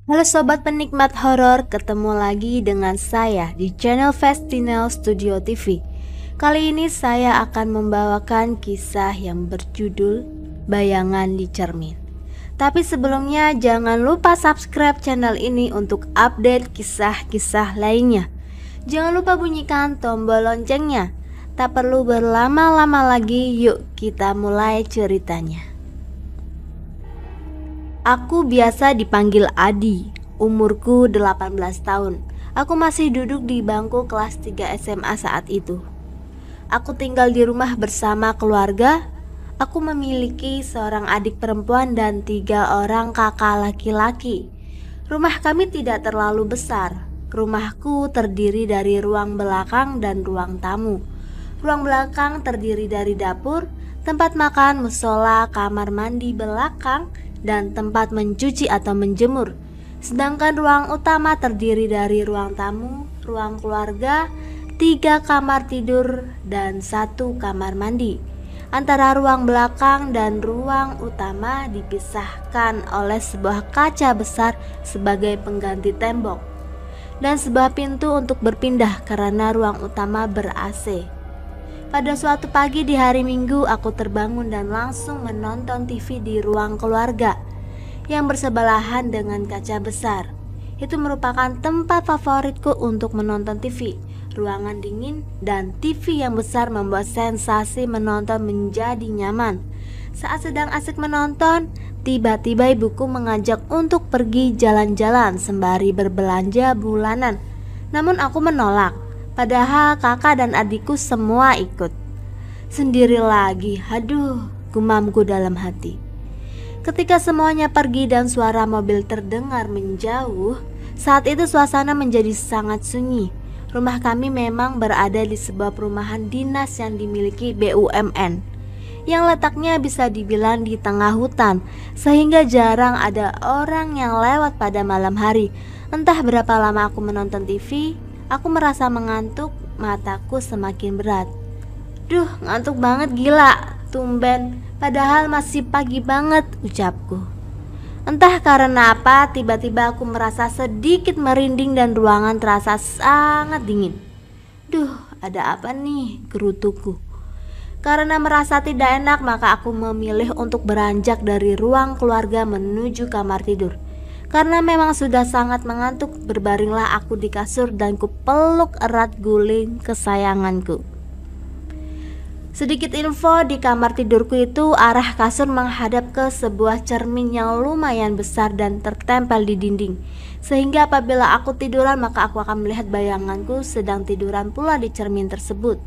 Halo sobat penikmat horor, ketemu lagi dengan saya di channel Festinel Studio TV. Kali ini saya akan membawakan kisah yang berjudul Bayangan di Cermin. Tapi sebelumnya jangan lupa subscribe channel ini untuk update kisah-kisah lainnya. Jangan lupa bunyikan tombol loncengnya. Tak perlu berlama-lama lagi, yuk kita mulai ceritanya. Aku biasa dipanggil Adi, umurku 18 tahun. Aku masih duduk di bangku kelas 3 SMA saat itu. Aku tinggal di rumah bersama keluarga. Aku memiliki seorang adik perempuan dan 3 orang kakak laki-laki. Rumah kami tidak terlalu besar. Rumahku terdiri dari ruang belakang dan ruang tamu. Ruang belakang terdiri dari dapur, tempat makan, musola, kamar mandi belakang, dan tempat mencuci atau menjemur. Sedangkan ruang utama terdiri dari ruang tamu, ruang keluarga, 3 kamar tidur, dan 1 kamar mandi. Antara ruang belakang dan ruang utama dipisahkan oleh sebuah kaca besar sebagai pengganti tembok, dan sebuah pintu untuk berpindah karena ruang utama ber-AC. Pada suatu pagi di hari Minggu, aku terbangun dan langsung menonton TV di ruang keluarga yang bersebelahan dengan kaca besar. Itu merupakan tempat favoritku untuk menonton TV. Ruangan dingin dan TV yang besar membuat sensasi menonton menjadi nyaman. Saat sedang asik menonton, tiba-tiba ibuku mengajak untuk pergi jalan-jalan sembari berbelanja bulanan. Namun aku menolak. Padahal kakak dan adikku semua ikut. Sendiri lagi, aduh, gumamku dalam hati. Ketika semuanya pergi dan suara mobil terdengar menjauh, saat itu suasana menjadi sangat sunyi. Rumah kami memang berada di sebuah perumahan dinas yang dimiliki BUMN, yang letaknya bisa dibilang di tengah hutan, sehingga jarang ada orang yang lewat pada malam hari. Entah berapa lama aku menonton TV, aku merasa mengantuk, mataku semakin berat. Duh, ngantuk banget gila, tumben, padahal masih pagi banget, ucapku. Entah karena apa, tiba-tiba aku merasa sedikit merinding dan ruangan terasa sangat dingin. Duh, ada apa nih, gerutuku. Karena merasa tidak enak, maka aku memilih untuk beranjak dari ruang keluarga menuju kamar tidur. Karena memang sudah sangat mengantuk, berbaringlah aku di kasur dan kupeluk erat guling kesayanganku. Sedikit info, di kamar tidurku itu arah kasur menghadap ke sebuah cermin yang lumayan besar dan tertempel di dinding. Sehingga apabila aku tiduran, maka aku akan melihat bayanganku sedang tiduran pula di cermin tersebut.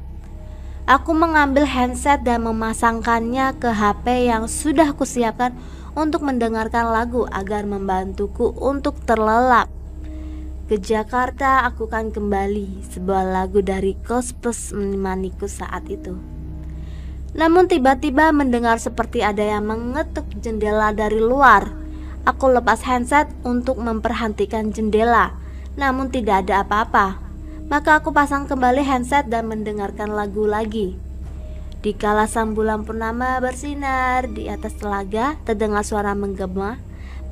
Aku mengambil handset dan memasangkannya ke HP yang sudah kusiapkan untuk mendengarkan lagu agar membantuku untuk terlelap. Ke Jakarta aku kan kembali, sebuah lagu dari Cost Plus menemaniku saat itu. Namun tiba-tiba mendengar seperti ada yang mengetuk jendela dari luar. Aku lepas handset untuk memperhatikan jendela, namun tidak ada apa-apa. Maka aku pasang kembali handset dan mendengarkan lagu lagi. Dikala sang bulan purnama bersinar di atas telaga, terdengar suara menggema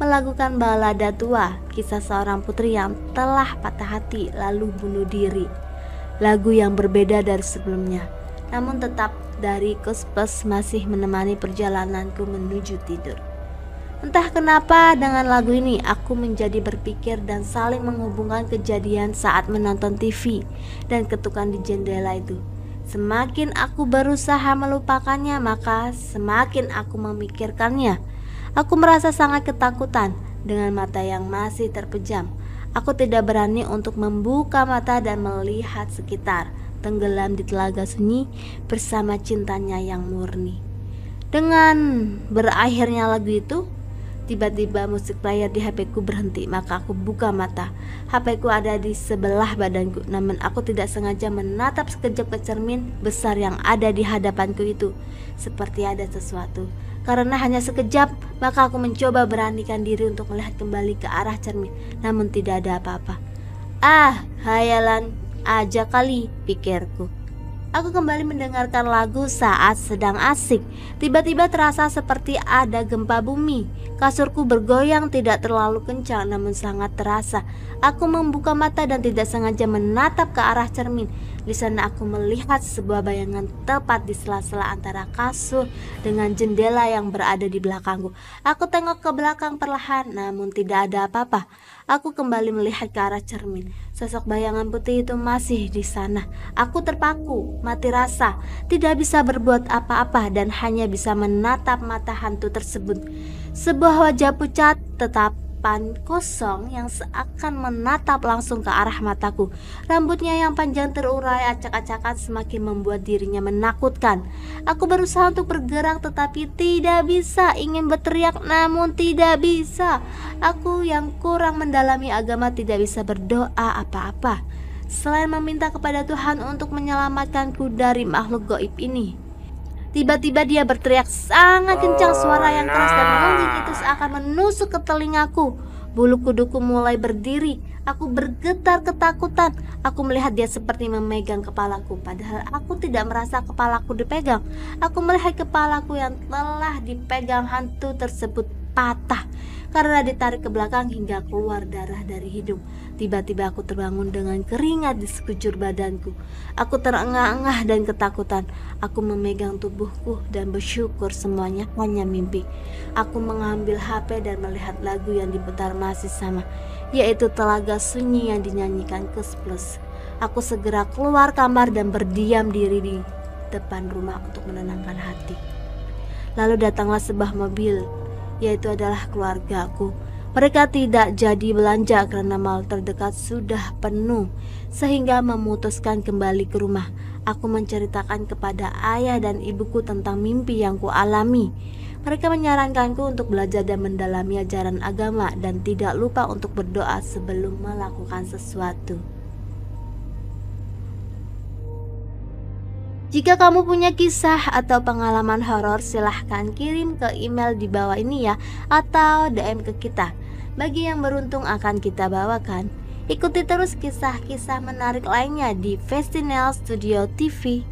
melakukan balada tua, kisah seorang putri yang telah patah hati lalu bunuh diri. Lagu yang berbeda dari sebelumnya, namun tetap dari Kospes masih menemani perjalananku menuju tidur. Entah kenapa dengan lagu ini aku menjadi berpikir dan saling menghubungkan kejadian saat menonton TV dan ketukan di jendela itu. Semakin aku berusaha melupakannya, maka semakin aku memikirkannya. Aku merasa sangat ketakutan dengan mata yang masih terpejam. Aku tidak berani untuk membuka mata dan melihat sekitar, tenggelam di telaga sunyi bersama cintanya yang murni. Dengan berakhirnya lagu itu, tiba-tiba musik player di HP-ku berhenti, maka aku buka mata. HP-ku ada di sebelah badanku, namun aku tidak sengaja menatap sekejap ke cermin besar yang ada di hadapanku itu. Seperti ada sesuatu. Karena hanya sekejap, maka aku mencoba beranikan diri untuk melihat kembali ke arah cermin, namun tidak ada apa-apa. Ah, hayalan aja kali, pikirku. Aku kembali mendengarkan lagu saat sedang asik. Tiba-tiba terasa seperti ada gempa bumi. Kasurku bergoyang, tidak terlalu kencang namun sangat terasa. Aku membuka mata dan tidak sengaja menatap ke arah cermin. Di sana aku melihat sebuah bayangan tepat di sela-sela antara kasur dengan jendela yang berada di belakangku. Aku tengok ke belakang perlahan, namun tidak ada apa-apa. Aku kembali melihat ke arah cermin. Sosok bayangan putih itu masih di sana. Aku terpaku, mati rasa, tidak bisa berbuat apa-apa dan hanya bisa menatap mata hantu tersebut. Sebuah wajah pucat tetapan kosong yang seakan menatap langsung ke arah mataku. Rambutnya yang panjang terurai acak-acakan semakin membuat dirinya menakutkan. Aku berusaha untuk bergerak tetapi tidak bisa. Ingin berteriak namun tidak bisa. Aku yang kurang mendalami agama tidak bisa berdoa apa-apa selain meminta kepada Tuhan untuk menyelamatkanku dari makhluk gaib ini. Tiba-tiba dia berteriak sangat kencang, suara yang keras dan menggigit itu seakan menusuk ke telingaku. Bulu kuduku mulai berdiri. Aku bergetar ketakutan. Aku melihat dia seperti memegang kepalaku, padahal aku tidak merasa kepalaku dipegang. Aku melihat kepalaku yang telah dipegang hantu tersebut patah karena ditarik ke belakang hingga keluar darah dari hidung. Tiba-tiba aku terbangun dengan keringat di sekujur badanku. Aku terengah-engah dan ketakutan. Aku memegang tubuhku dan bersyukur semuanya hanya mimpi. Aku mengambil HP dan melihat lagu yang diputar masih sama, yaitu Telaga Sunyi yang dinyanyikan Kus Plus. Aku segera keluar kamar dan berdiam diri di depan rumah untuk menenangkan hati. Lalu datanglah sebuah mobil, yaitu adalah keluargaku. Mereka tidak jadi belanja karena mal terdekat sudah penuh, sehingga memutuskan kembali ke rumah. Aku menceritakan kepada ayah dan ibuku tentang mimpi yang kualami. Mereka menyarankanku untuk belajar dan mendalami ajaran agama dan tidak lupa untuk berdoa sebelum melakukan sesuatu. Jika kamu punya kisah atau pengalaman horor, silahkan kirim ke email di bawah ini ya, atau DM ke kita. Bagi yang beruntung akan kita bawakan. Ikuti terus kisah-kisah menarik lainnya di Festinel Studio TV.